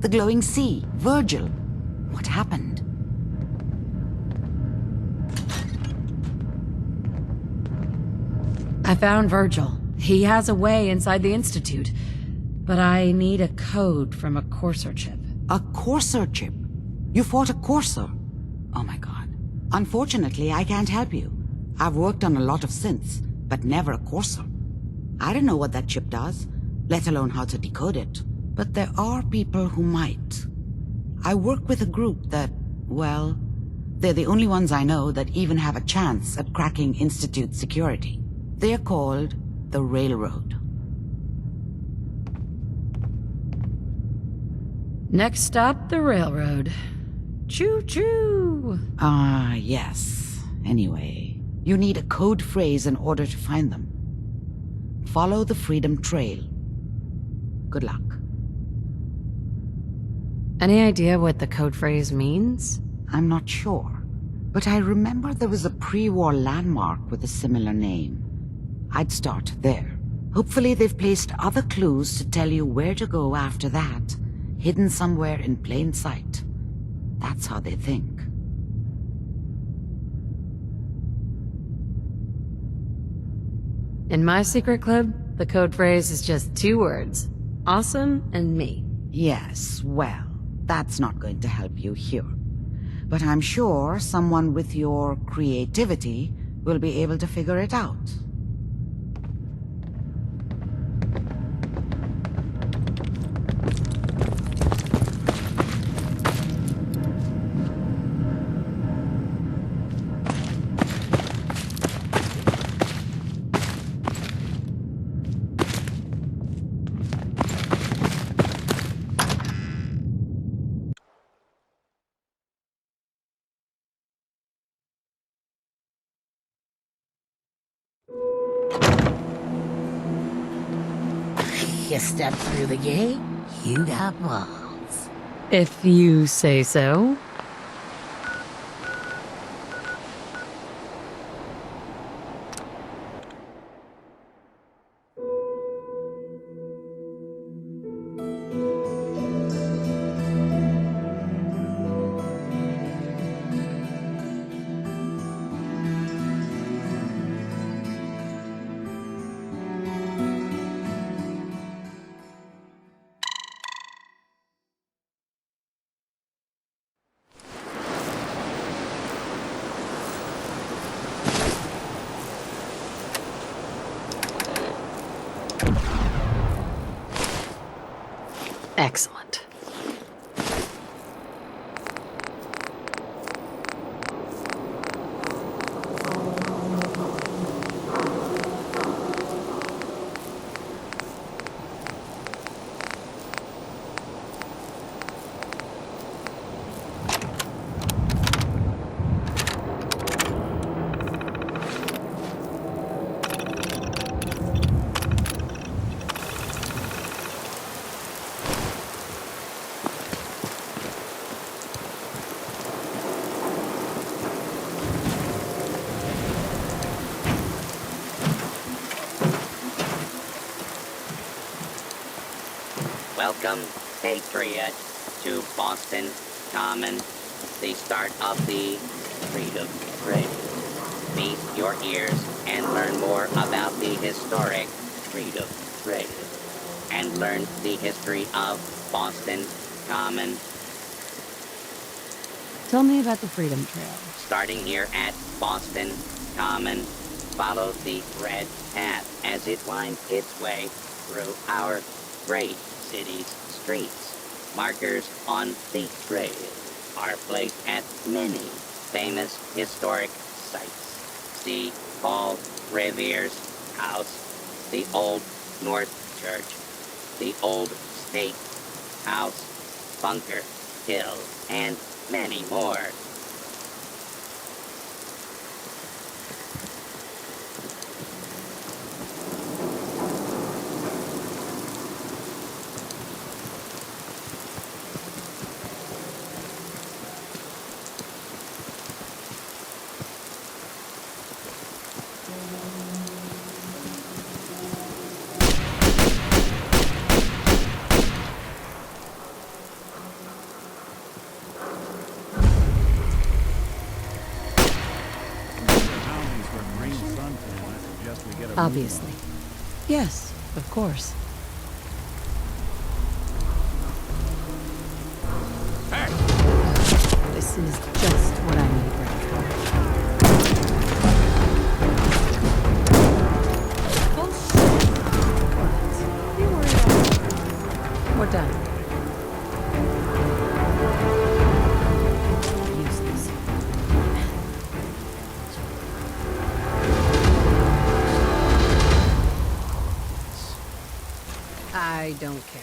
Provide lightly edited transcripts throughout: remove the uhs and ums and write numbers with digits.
The glowing sea, Virgil. What happened? I found Virgil. He has a way inside the Institute. But I need a code from a Courser chip. A Courser chip? You fought a Courser? Oh my god. Unfortunately, I can't help you. I've worked on a lot of synths, but never a Courser. I don't know what that chip does, let alone how to decode it. But there are people who might. I work with a group that, well, they're the only ones I know that even have a chance at cracking Institute security. They're called the Railroad. Next stop, the railroad. Choo-choo! Ah, yes. Anyway, you need a code phrase in order to find them. Follow the Freedom Trail. Good luck. Any idea what the code phrase means? I'm not sure, but I remember there was a pre-war landmark with a similar name. I'd start there. Hopefully they've placed other clues to tell you where to go after that, hidden somewhere in plain sight. That's how they think. In my secret club, the code phrase is just 2 words. Awesome and me. Yes, well, that's not going to help you here. But I'm sure someone with your creativity will be able to figure it out. You step through the gate, you got balls. If you say so. Excellent. Welcome, Patriot, to Boston Common, the start of the Freedom Trail. Feast your ears and learn more about the historic Freedom Trail, and learn the history of Boston Common. Tell me about the Freedom Trail. Starting here at Boston Common, follow the red path as it winds its way through our great city's streets. Markers on the trail are placed at many famous historic sites. See Paul Revere's house, the Old North Church, the Old State House, Bunker Hill, and many more. Obviously. Yes, of course. This is just what I need right now. What? You worry about it. We're done. Useless. I don't care.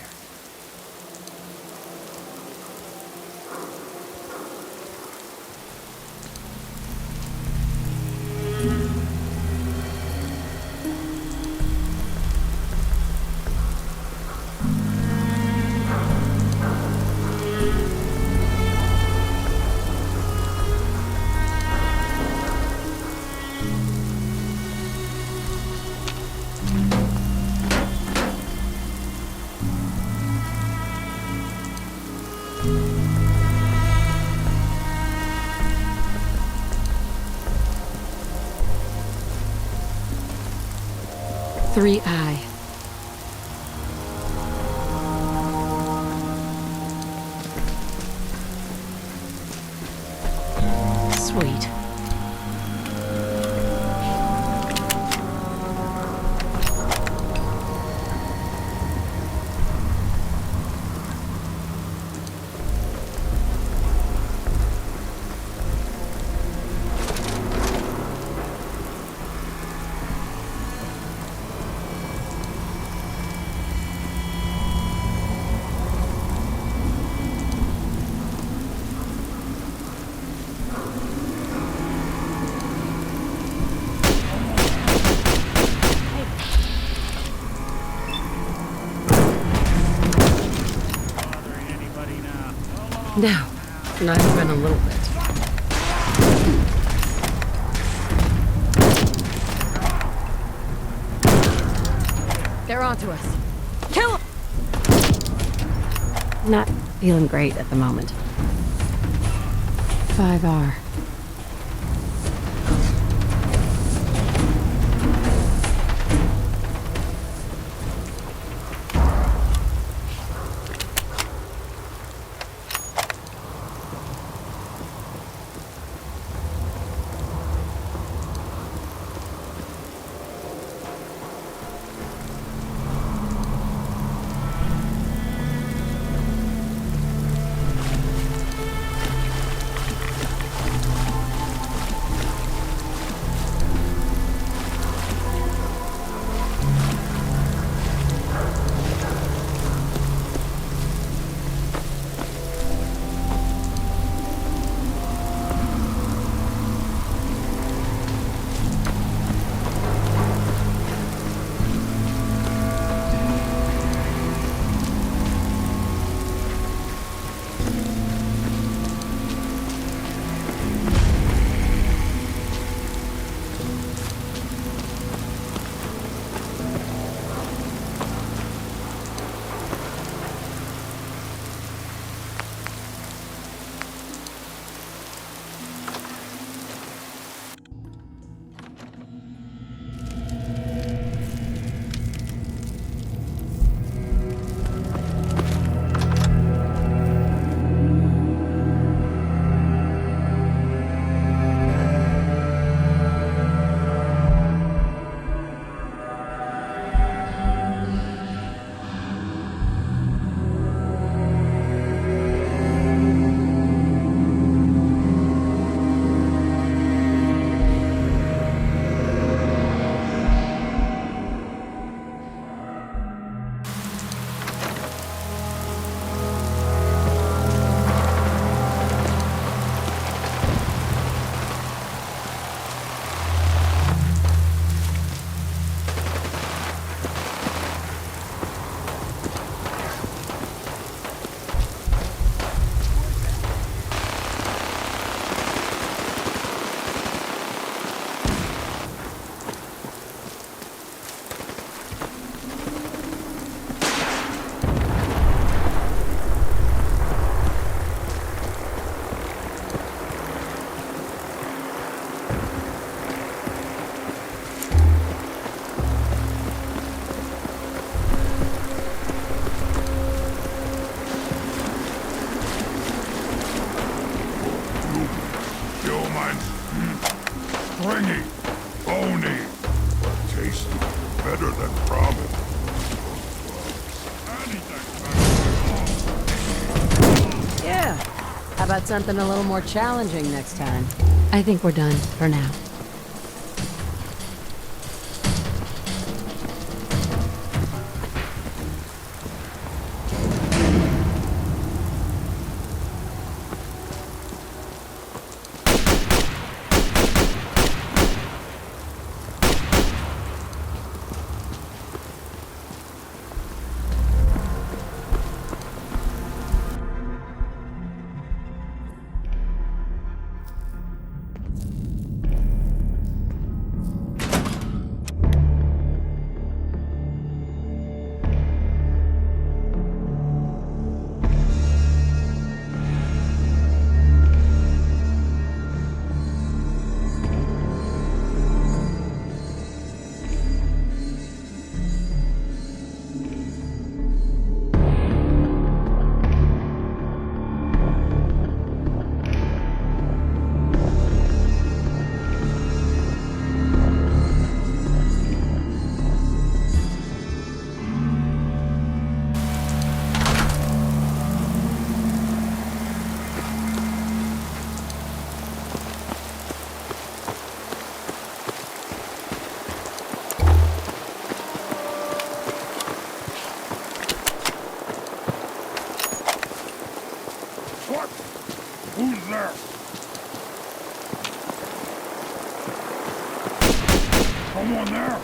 Three eye. Sweet. No, not even a little bit. They're onto us. Kill them! Not feeling great at the moment. 5R. about something a little more challenging next time? I think we're done for now. What? Who's there? Someone there?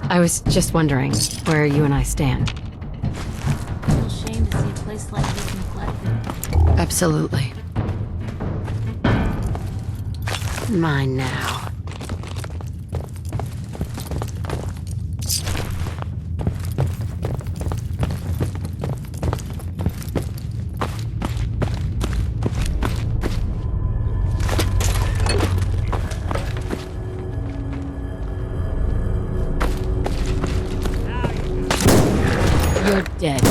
I was just wondering where you and I stand. Real shame to see a place like this neglected. Absolutely. Mine now. You're dead.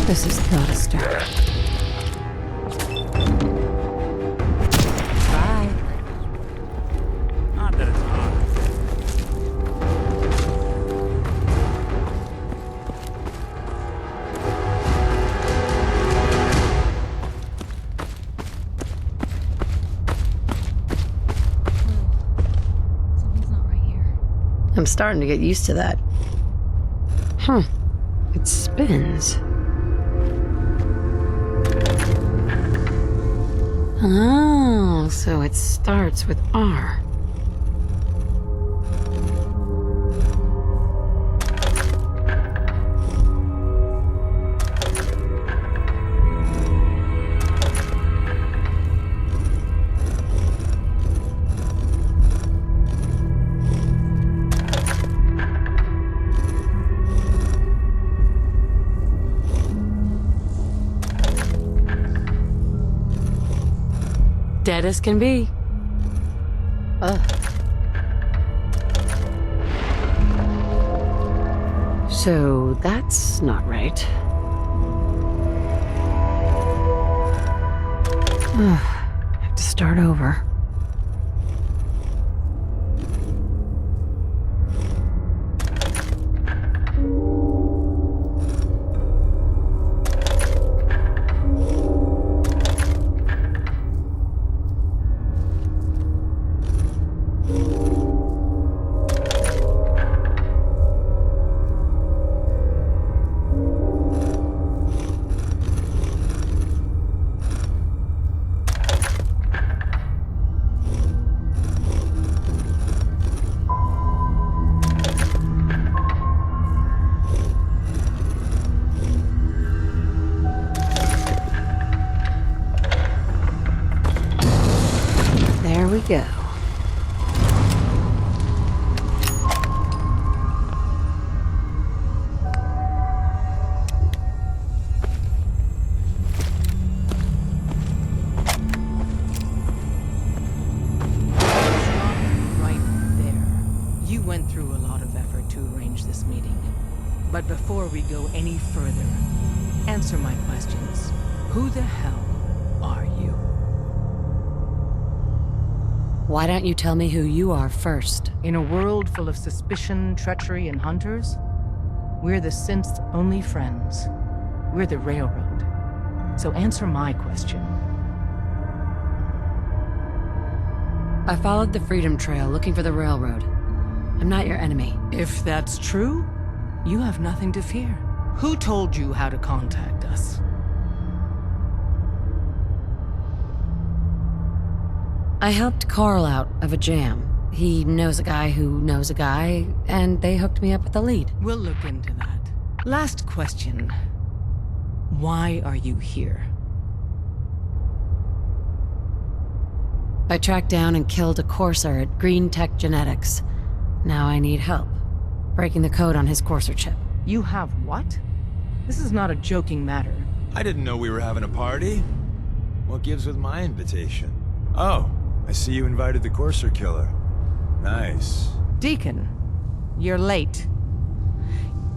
This has gotta start. Bye. Not that it's hot. Something's not right here. I'm starting to get used to that. Huh. It spins. Oh, so it starts with R. Dead as can be. Ugh. So that's not right. Ugh. Have to start over. go. Right there. You went through a lot of effort to arrange this meeting. But before we go any further, answer my questions. Who the hell are you? Why don't you tell me who you are first? In a world full of suspicion, treachery, and hunters, we're the synth's only friends. We're the Railroad. So answer my question. I followed the Freedom Trail looking for the railroad. I'm not your enemy. If that's true, you have nothing to fear. Who told you how to contact us? I helped Carl out of a jam. He knows a guy who knows a guy, and they hooked me up with a lead. We'll look into that. Last question. Why are you here? I tracked down and killed a courser at Green Tech Genetics. Now I need help. Breaking the code on his courser chip. You have what? This is not a joking matter. I didn't know we were having a party. What gives with my invitation? Oh, I see you invited the Courser Killer. Nice. Deacon, you're late.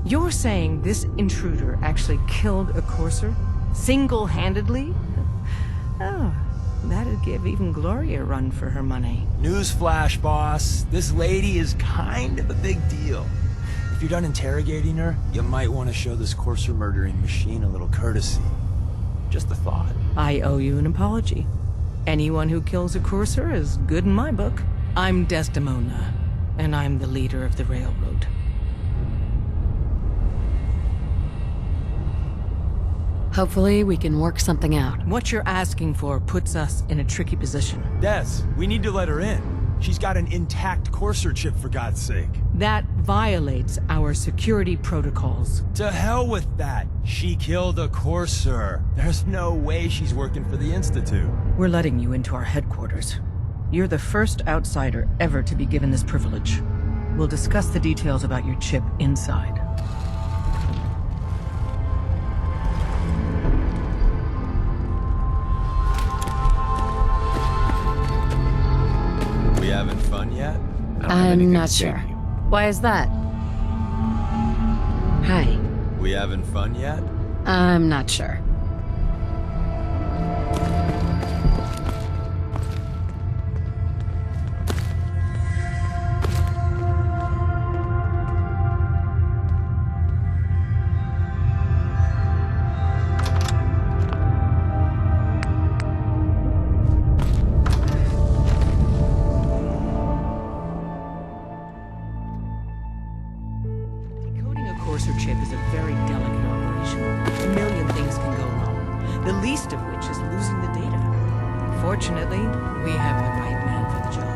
You're saying this intruder actually killed a courser? Single-handedly? Oh, that'd give even Gloria a run for her money. Newsflash, boss. This lady is kind of a big deal. If you're done interrogating her, you might want to show this Courser murdering machine a little courtesy. Just a thought. I owe you an apology. Anyone who kills a courser is good in my book. I'm Desdemona, and I'm the leader of the Railroad. Hopefully we can work something out. What you're asking for puts us in a tricky position. Des, we need to let her in. She's got an intact Courser chip, for God's sake. That violates our security protocols. To hell with that. She killed a Courser. There's no way she's working for the Institute. We're letting you into our headquarters. You're the first outsider ever to be given this privilege. We'll discuss the details about your chip inside. We having fun yet? I'm not sure. Why is that? Hi. We having fun yet? I'm not sure. Decoding a courser chip is a very delicate operation. A million things can go wrong, the least of which is losing the data. Fortunately, we have the right man for the job.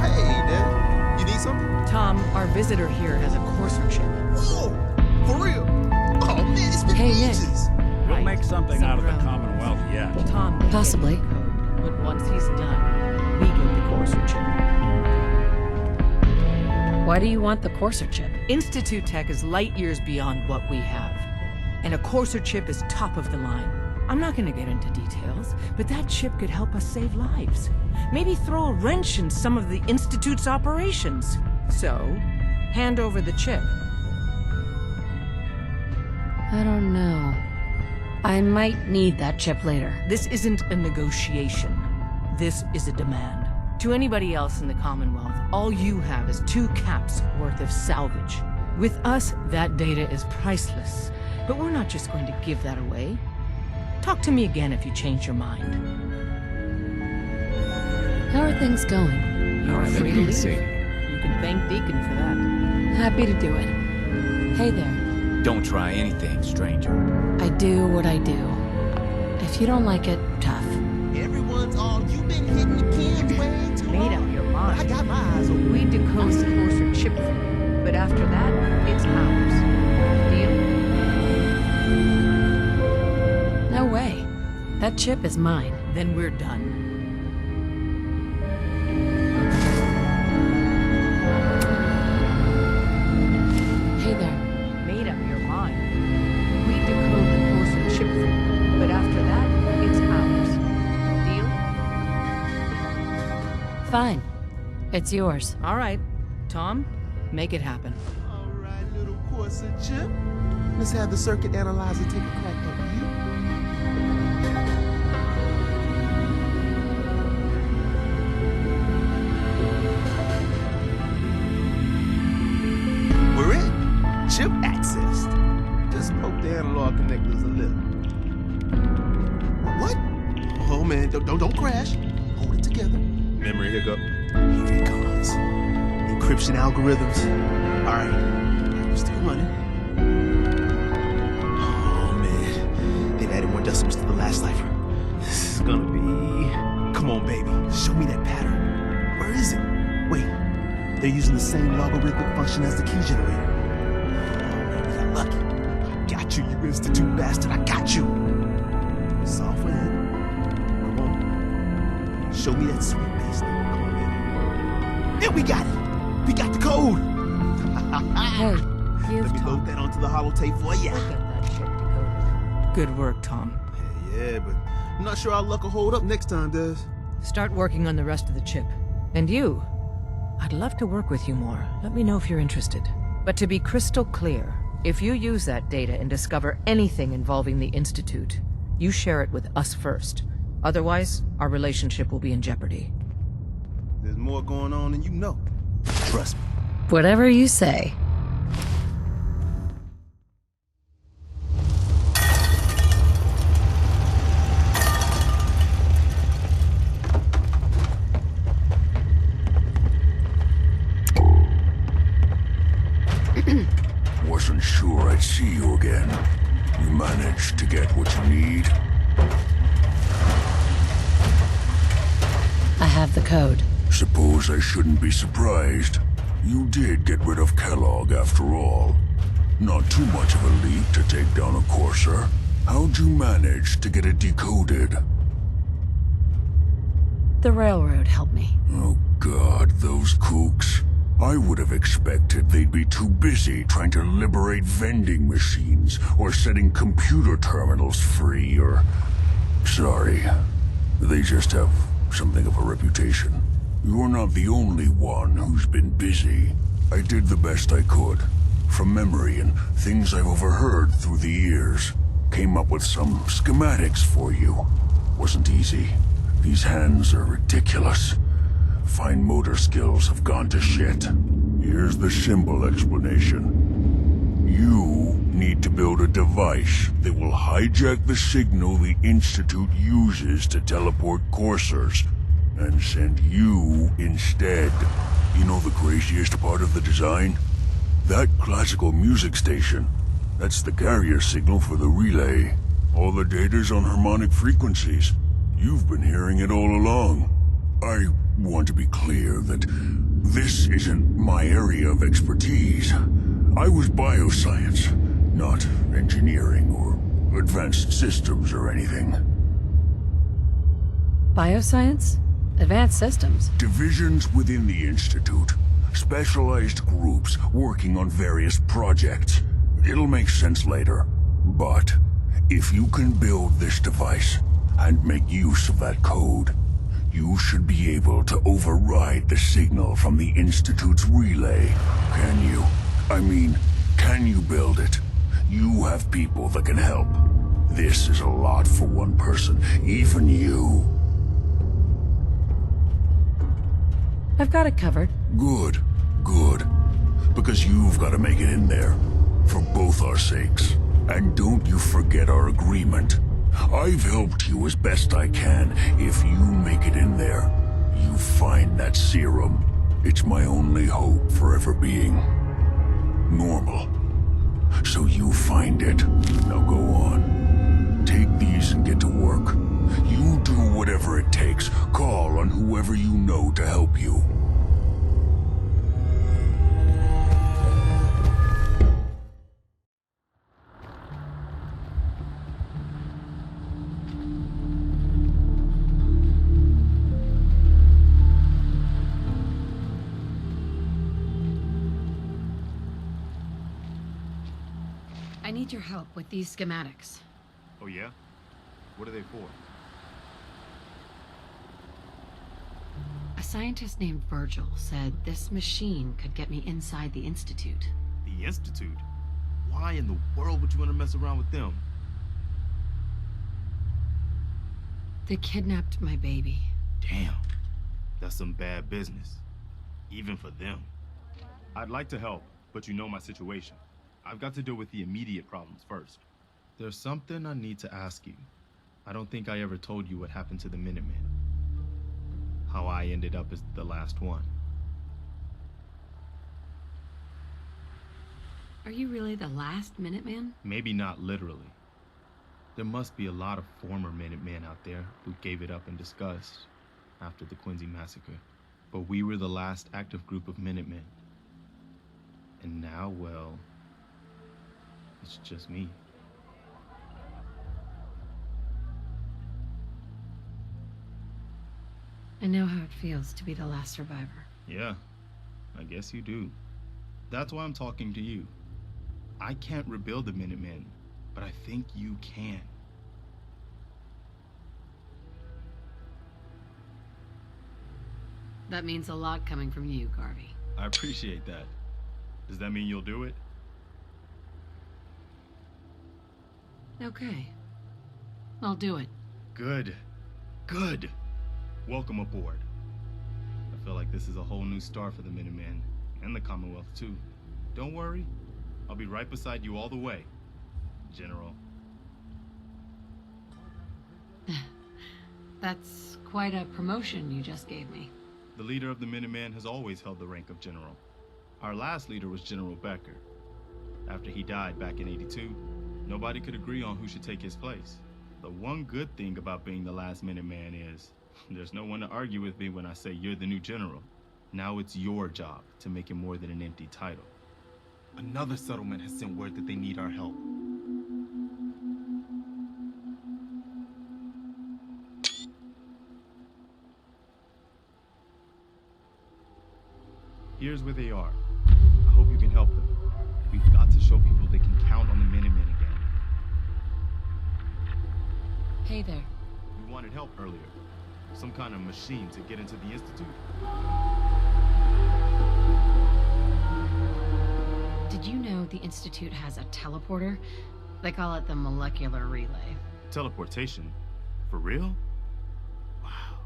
Hey, Dad. You need something? Tom, our visitor here has a courser chip. Whoa! For real? Oh, man, it's been Hey, Nick. ages. We'll Right. make something out of the Somewhere around- Commonwealth yet. Tom may Possibly. get the code, but once he's done, we get the courser chip. Why do you want the courser chip? Institute Tech is light years beyond what we have, and a courser chip is top of the line. I'm not going to get into details, but that chip could help us save lives. Maybe throw a wrench in some of the Institute's operations. So, hand over the chip. I don't know. I might need that chip later. This isn't a negotiation. This is a demand. To anybody else in the Commonwealth, all you have is 2 caps worth of salvage. With us, that data is priceless. But we're not just going to give that away. Talk to me again if you change your mind. How are things going? You're free to leave. You can thank Deacon for that. Happy to do it. Hey there. Don't try anything, stranger. I do what I do. If you don't like it, tough. Everyone's all, you've been hitting the cans way too Made up long. your I mind. got my eyes open. We decode the courser chip for you, but after that, it's ours. Deal? That chip is mine. Then we're done. Hey there. Made up your mind. We decode the Corsair chip for you, but after that, it's ours. Deal? Fine. It's yours. All right. Tom, make it happen. All right, little Corsair chip. Let's have the circuit analyzer take a crack at you. We're in. Chip accessed. Just poke the analog connectors a little. What? Oh man, don't crash. Hold it together. Memory hiccup. Here he comes. Encryption algorithms. All right, we're still running. Oh man, they've added more decimals to the last cipher. This is gonna be. Come on, baby, show me that pattern. Where is it? Wait, they're using the same logarithmic function as the key generator. Oh man, we got lucky. I got you, you institute bastard. I got you. Software. Come on. Show me that sweet bass note. Come on, baby. And we got it. We got the code. Hey, Let me load that onto the holotape for ya. Look at that shit decoded. Good work, Tom. Yeah, but I'm not sure our luck will hold up next time, Des. Start working on the rest of the chip. And you, I'd love to work with you more. Let me know if you're interested. But to be crystal clear, if you use that data and discover anything involving the Institute, you share it with us first. Otherwise, our relationship will be in jeopardy. There's more going on than you know. Trust me. Whatever you say. Wasn't sure I'd see you again. You managed to get what you need? I have the code. Suppose I shouldn't be surprised. You did get rid of Kellogg after all. Not too much of a leap to take down a Corsair. How'd you manage to get it decoded? The railroad helped me. Oh God, those kooks. I would have expected they'd be too busy trying to liberate vending machines or setting computer terminals free or... Sorry. They just have something of a reputation. You're not the only one who's been busy. I did the best I could. From memory and things I've overheard through the years. Came up with some schematics for you. Wasn't easy. These hands are ridiculous. Fine motor skills have gone to shit. Here's the simple explanation. You need to build a device that will hijack the signal the Institute uses to teleport coursers, and send you instead. You know the craziest part of the design? That classical music station. That's the carrier signal for the relay. All the data's on harmonic frequencies. You've been hearing it all along. I want to be clear that this isn't my area of expertise. I was bioscience, not engineering or advanced systems or anything. Bioscience? Advanced systems? Divisions within the Institute. Specialized groups working on various projects. It'll make sense later. But if you can build this device and make use of that code, you should be able to override the signal from the Institute's relay. Can you? I mean, can you build it? You have people that can help. This is a lot for one person, even you. I've got it covered. Good, good. Because you've got to make it in there. For both our sakes. And don't you forget our agreement. I've helped you as best I can. If you make it in there, you find that serum. It's my only hope for ever being normal. So you find it. Now go on. Take these and get to work. You do whatever it takes. Call on whoever you know to help you. need your help with these schematics. Oh yeah? What are they for? A scientist named Virgil said this machine could get me inside the Institute. The Institute? Why in the world would you want to mess around with them? They kidnapped my baby. Damn. That's some bad business. Even for them. I'd like to help, but you know my situation. I've got to deal with the immediate problems first. There's something I need to ask you. I don't think I ever told you what happened to the Minutemen. How I ended up as the last one. Are you really the last Minuteman? Maybe not literally. There must be a lot of former Minutemen out there who gave it up in disgust after the Quincy massacre. But we were the last active group of Minutemen. And now, well, it's just me. I know how it feels to be the last survivor. Yeah, I guess you do. That's why I'm talking to you. I can't rebuild the Minutemen, but I think you can. That means a lot coming from you, Garvey. I appreciate that. Does that mean you'll do it? Okay. I'll do it. Good. Good. Welcome aboard. I feel like this is a whole new start for the Minutemen, and the Commonwealth too. Don't worry, I'll be right beside you all the way, General. That's quite a promotion you just gave me. The leader of the Minutemen has always held the rank of General. Our last leader was General Becker. After he died back in '82, nobody could agree on who should take his place. The one good thing about being the last Minuteman is there's no one to argue with me when I say you're the new general. Now it's your job to make it more than an empty title. Another settlement has sent word that they need our help. Here's where they are. I hope you can help them. We've got to show people they can count on the Minutemen again. Hey there. You wanted help earlier. Some kind of machine to get into the Institute? Did you know the Institute has a teleporter? They call it the molecular relay. Teleportation? For real? Wow.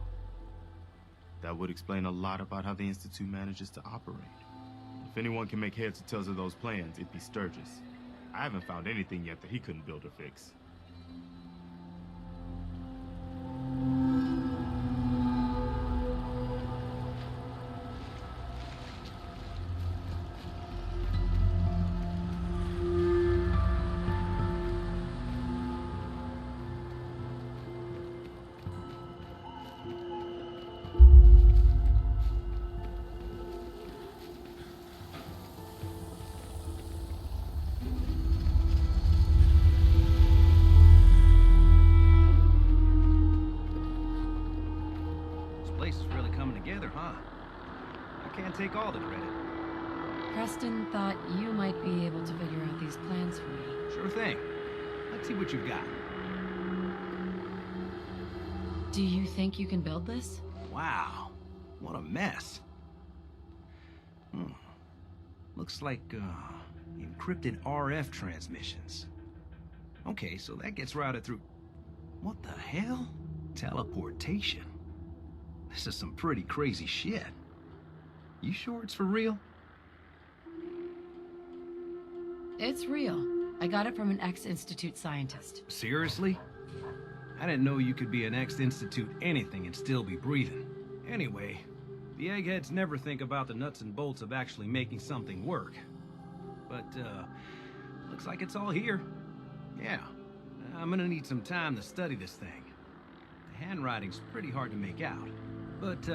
That would explain a lot about how the Institute manages to operate. If anyone can make heads or tails of those plans, it'd be Sturgis. I haven't found anything yet that he couldn't build or fix. Take all the credit. Preston thought you might be able to figure out these plans for me. Sure thing. Let's see what you've got. Do you think you can build this? Wow. What a mess. Looks like, encrypted RF transmissions. Okay, so that gets routed through... What the hell? Teleportation. This is some pretty crazy shit. You sure it's for real? It's real. I got it from an ex-Institute scientist. Seriously? I didn't know you could be an ex-Institute anything and still be breathing. Anyway, the eggheads never think about the nuts and bolts of actually making something work. But, looks like it's all here. Yeah, I'm gonna need some time to study this thing. The handwriting's pretty hard to make out. But,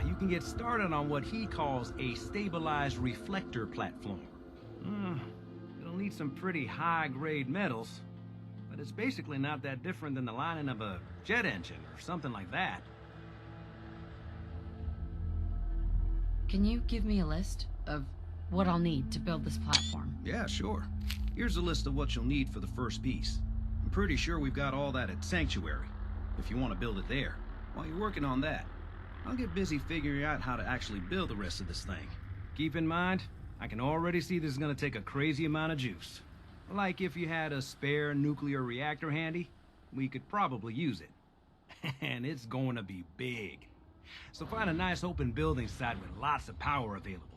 you can get started on what he calls a stabilized reflector platform. It'll need some pretty high-grade metals, but it's basically not that different than the lining of a jet engine or something like that. Can you give me a list of what I'll need to build this platform? Yeah, sure. Here's a list of what you'll need for the first piece. I'm pretty sure we've got all that at Sanctuary, if you want to build it there. While you're working on that, I'll get busy figuring out how to actually build the rest of this thing. Keep in mind, I can already see this is gonna take a crazy amount of juice. Like if you had a spare nuclear reactor handy, we could probably use it. And it's going to be big. So find a nice open building site with lots of power available.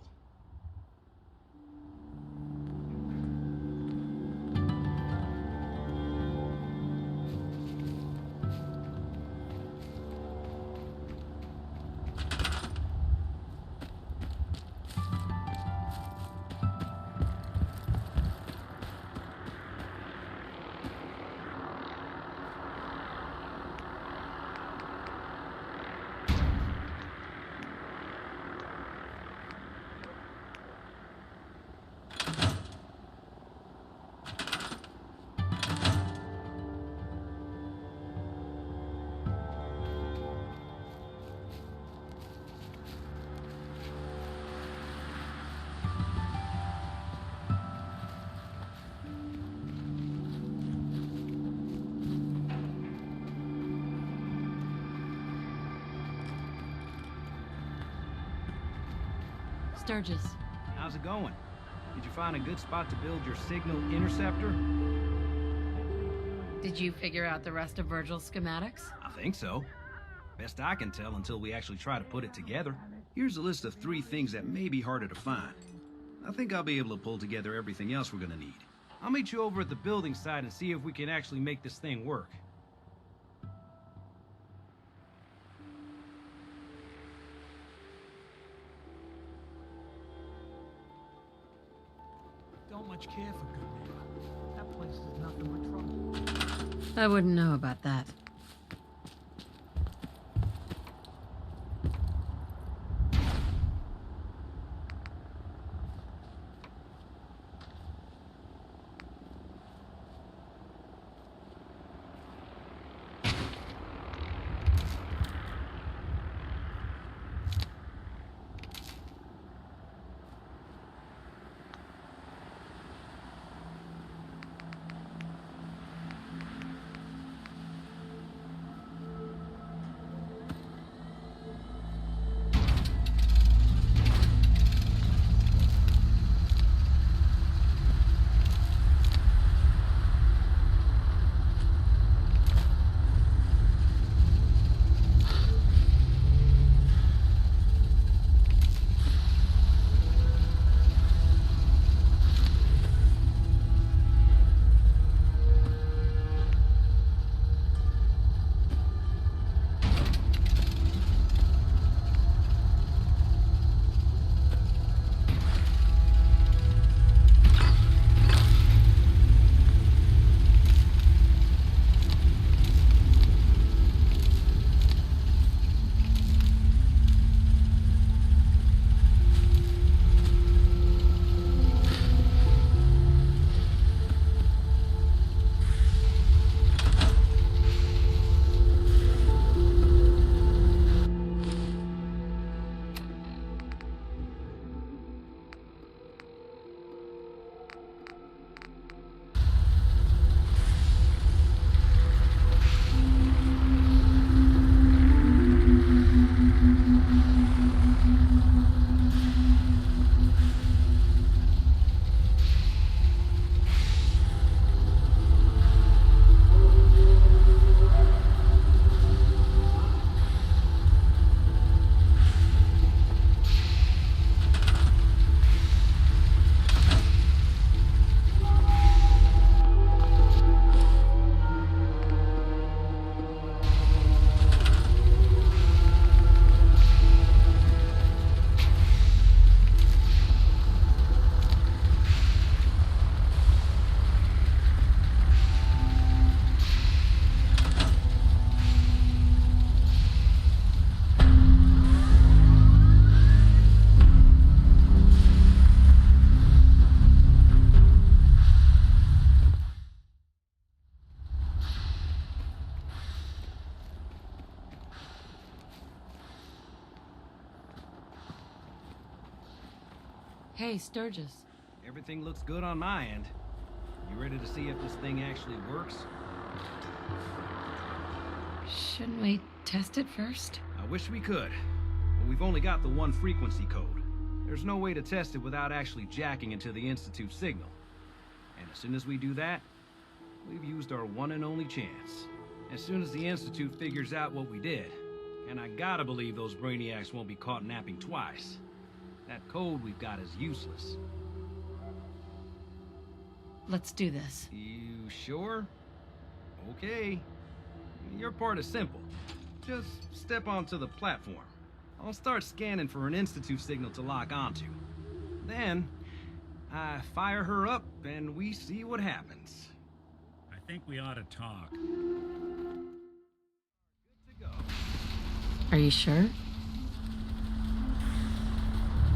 Sturgis. How's it going? Did you find a good spot to build your signal interceptor? Did you figure out the rest of Virgil's schematics? I think so. Best I can tell until we actually try to put it together. Here's a list of 3 things that may be harder to find. I think I'll be able to pull together everything else we're gonna need. I'll meet you over at the building site and see if we can actually make this thing work. Don't much care for good neighbor. That place is nothing but trouble. I wouldn't know about that. Hey, Sturgis. Everything looks good on my end. You ready to see if this thing actually works? Shouldn't we test it first? I wish we could, but we've only got the one frequency code. There's no way to test it without actually jacking into the Institute signal. And as soon as we do that, we've used our one and only chance. As soon as the Institute figures out what we did, and I gotta believe those brainiacs won't be caught napping twice, that code we've got is useless. Let's do this. You sure? Okay. Your part is simple. Just step onto the platform. I'll start scanning for an Institute signal to lock onto. Then, I fire her up and we see what happens. I think we ought to talk. Good to go. Are you sure?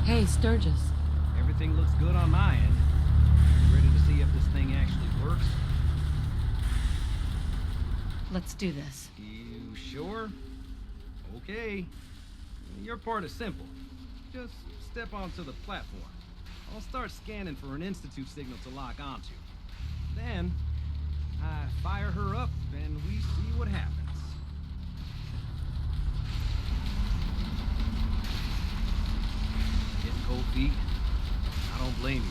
Hey, Sturgis. Everything looks good on my end. Ready to see if this thing actually works? Let's do this. You sure? Okay. Your part is simple. Just step onto the platform. I'll start scanning for an Institute signal to lock onto. Then, I fire her up and we see what happens. Getting cold feet? I don't blame you.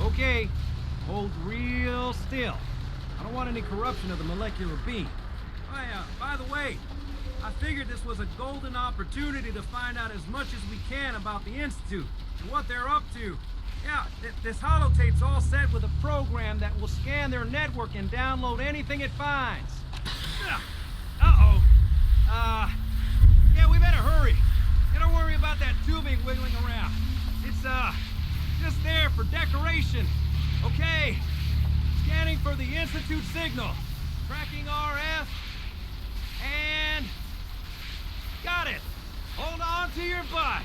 Okay, hold real still. I don't want any corruption of the molecular beam. By the way, I figured this was a golden opportunity to find out as much as we can about the Institute and what they're up to. Yeah, this holotape's all set with a program that will scan their network and download anything it finds. Uh-oh. Yeah, we better hurry. Yeah, don't worry about that tubing wiggling around. It's, just there for decoration. Okay. Scanning for the Institute signal. Tracking RF. And... got it! Hold on to your butt!